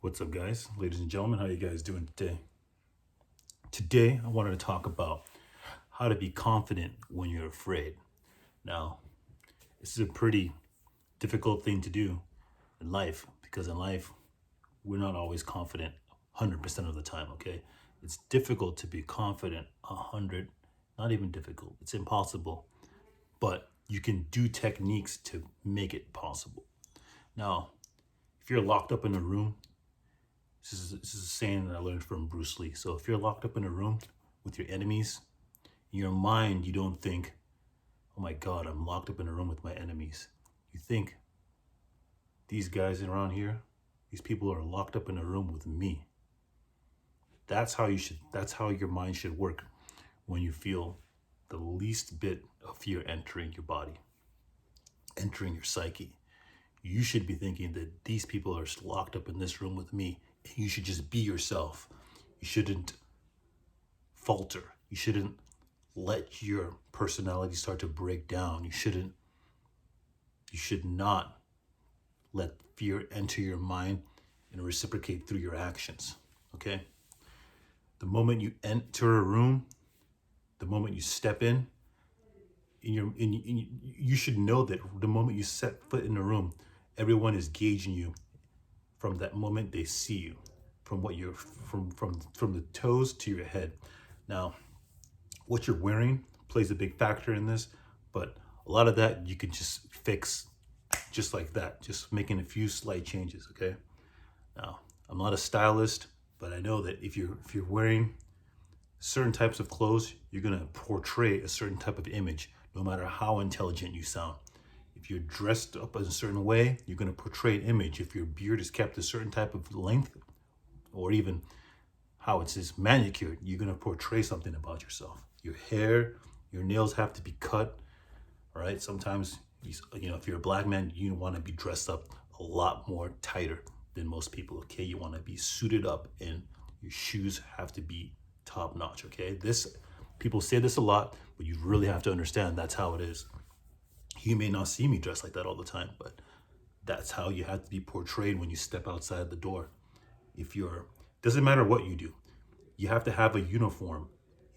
What's up, guys? Ladies and gentlemen, how you guys doing today? Today, I wanted to talk about how to be confident when you're afraid. Now, this is a pretty difficult thing to do in life because in life, we're not always confident 100% of the time, okay? It's difficult to be confident 100, not even difficult, it's impossible, but you can do techniques to make it possible. Now, if you're locked up in a room, this is a saying that I learned from Bruce Lee. So if you're locked up in a room with your enemies, in your mind, you don't think, oh my God, I'm locked up in a room with my enemies. You think, these guys around here, these people are locked up in a room with me. That's how your mind should work when you feel the least bit of fear entering your body, entering your psyche. You should be thinking that these people are locked up in this room with me. And you should just be yourself. You shouldn't falter. You shouldn't let your personality start to break down. You should not let fear enter your mind and reciprocate through your actions. Okay? The moment you enter a room, the moment you step in you should know that the moment you set foot in the room, everyone is gauging you from that moment they see you, from what you're from the toes to your head. Now, what you're wearing plays a big factor in this, but a lot of that you can just fix just like that, just making a few slight changes, okay? Now, I'm not a stylist, but I know that if you're wearing certain types of clothes, you're going to portray a certain type of image, no matter how intelligent you sound. If you're dressed up in a certain way, you're going to portray an image. If your beard is kept a certain type of length, or even how it's just manicured, you're going to portray something about yourself. Your hair, your nails have to be cut, all right? Sometimes, if you're a black man, you want to be dressed up a lot more tighter than most people, okay? You want to be suited up, and your shoes have to be top notch, okay? People say this a lot, but you really have to understand that's how it is. You may not see me dressed like that all the time, but that's how you have to be portrayed when you step outside the door. Doesn't matter what you do, you have to have a uniform.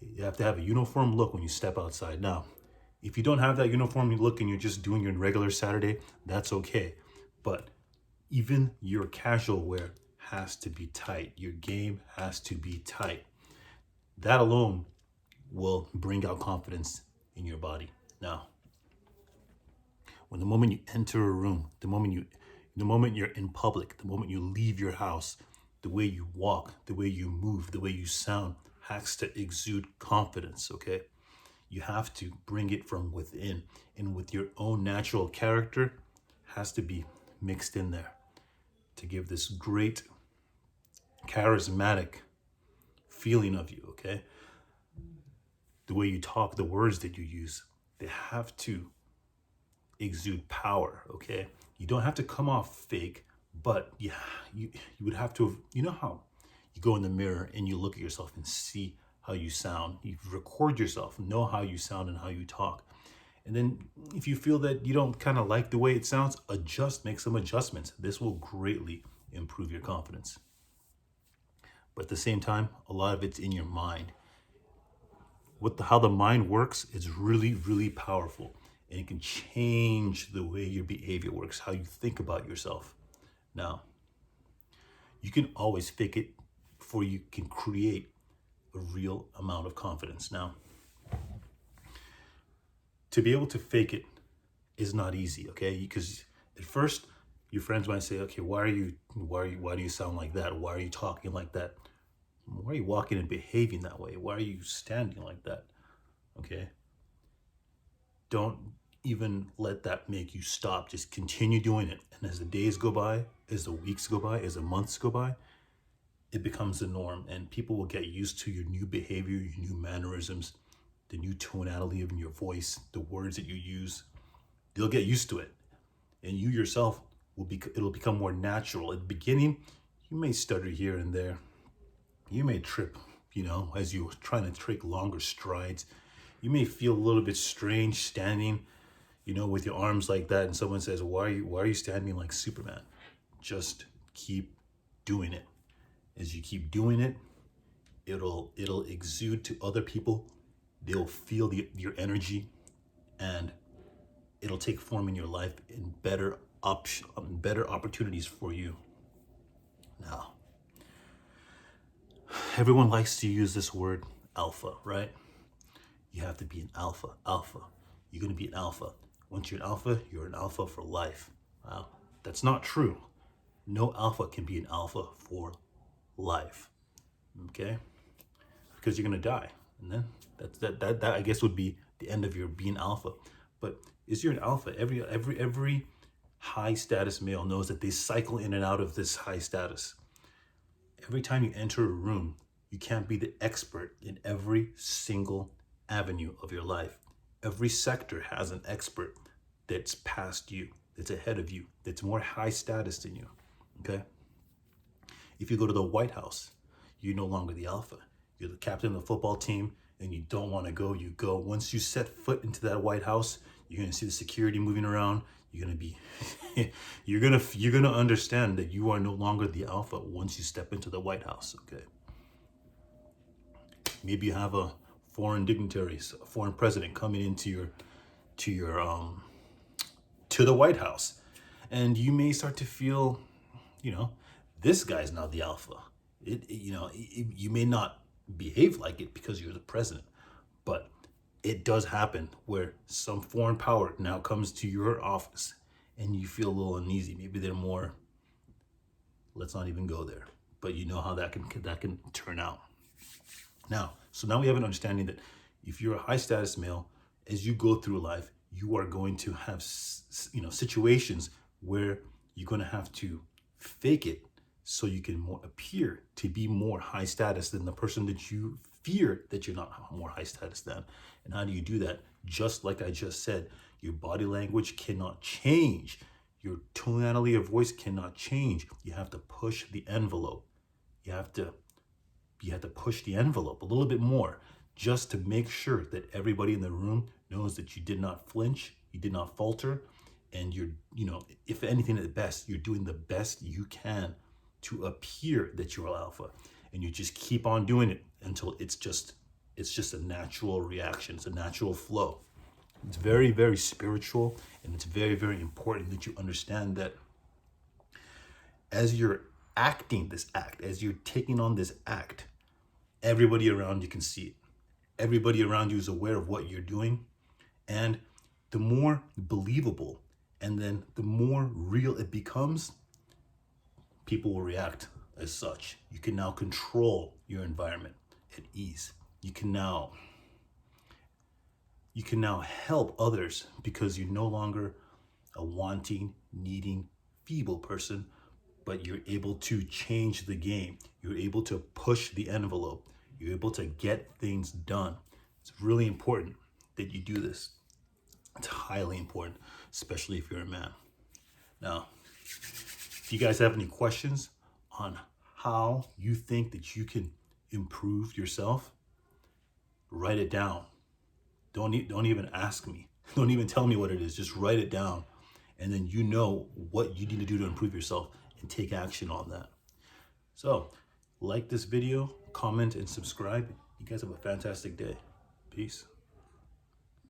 You have to have a uniform look when you step outside. Now, if you don't have that uniform look and you're just doing your regular Saturday, that's okay. But even your casual wear has to be tight. Your game has to be tight. That alone will bring out confidence in your body. Now, when the moment you enter a room, the moment you're in public, the moment you leave your house, the way you walk, the way you move, the way you sound has to exude confidence, okay? You have to bring it from within, and with your own natural character has to be mixed in there to give this great charismatic feeling of you, okay? The way you talk, the words that you use, they have to exude power, okay? You don't have to come off fake, but you would have to, how you go in the mirror and you look at yourself and see how you sound. You record yourself, know how you sound and how you talk. And then if you feel that you don't kind of like the way it sounds, make some adjustments. This will greatly improve your confidence. But at the same time, a lot of it's in your mind. How the mind works is really, really powerful. And it can change the way your behavior works, how you think about yourself. Now, you can always fake it before you can create a real amount of confidence. Now, to be able to fake it is not easy, okay? Because at first, your friends might say, okay, why do you sound like that? Why are you talking like that? Why are you walking and behaving that way? Why are you standing like that? Okay? Don't even let that make you stop. Just continue doing it. And as the days go by, as the weeks go by, as the months go by, it becomes the norm. And people will get used to your new behavior, your new mannerisms, the new tonality of your voice, the words that you use. They'll get used to it. And you yourself it'll become more natural. At the beginning, you may stutter here and there. You may trip, as you're trying to take longer strides. You may feel a little bit strange standing, with your arms like that, and someone says, why are you standing like Superman? Just keep doing it. As you keep doing it, it'll exude to other people. They'll feel your energy, and it'll take form in your life in better opportunities for you. Now, everyone likes to use this word alpha, right? You have to be an alpha. You're going to be an alpha. Once you're an alpha for life. Wow, that's not true. No alpha can be an alpha for life. Okay? Because you're going to die. And then that I guess would be the end of your being alpha. But is you're an alpha, every high status male knows that they cycle in and out of this high status. Every time you enter a room, you can't be the expert in every single avenue of your life. Every sector has an expert that's past you, that's ahead of you, that's more high status than you. Okay? If you go to the White House, you're no longer the alpha. You're the captain of the football team, and you don't want to go, you go. Once you set foot into that White House, you're gonna see the security moving around. You're gonna be, you're gonna understand that you are no longer the alpha once you step into the White House. Okay. Maybe you have a foreign dignitary, a foreign president coming into to the White House, and you may start to feel, this guy's now the alpha. You may not behave like it because you're the president, but it does happen where some foreign power now comes to your office and you feel a little uneasy. Maybe they're more, let's not even go there, but you know how that can turn out. Now we have an understanding that if you're a high status male, as you go through life, you are going to have, situations where you're going to have to fake it so you can appear to be more high status than the person that you fear that you're not more high status than. And how do you do that? Just like I just said, your body language cannot change. Your tonality of voice cannot change. You have to push the envelope. You have to push the envelope a little bit more just to make sure that everybody in the room knows that you did not flinch, you did not falter, and you're, if anything at best, you're doing the best you can to appear that you're alpha. And you just keep on doing it until it's just a natural reaction. It's a natural flow. It's very, very spiritual, and it's very, very important that you understand that as you're acting this act, as you're taking on this act, everybody around you can see it. Everybody around you is aware of what you're doing. And the more believable and then the more real it becomes, people will react as such. You can now control your environment at ease. You can now help others because you're no longer a wanting, needing, feeble person, but you're able to change the game. You're able to push the envelope. You're able to get things done. It's really important that you do this. It's highly important, especially if you're a man. Now, if you guys have any questions on how you think that you can improve yourself, write it down. Don't even ask me. Don't even tell me what it is. Just write it down. And then you know what you need to do to improve yourself and take action on that. So, like this video, comment, and subscribe. You guys have a fantastic day. Peace.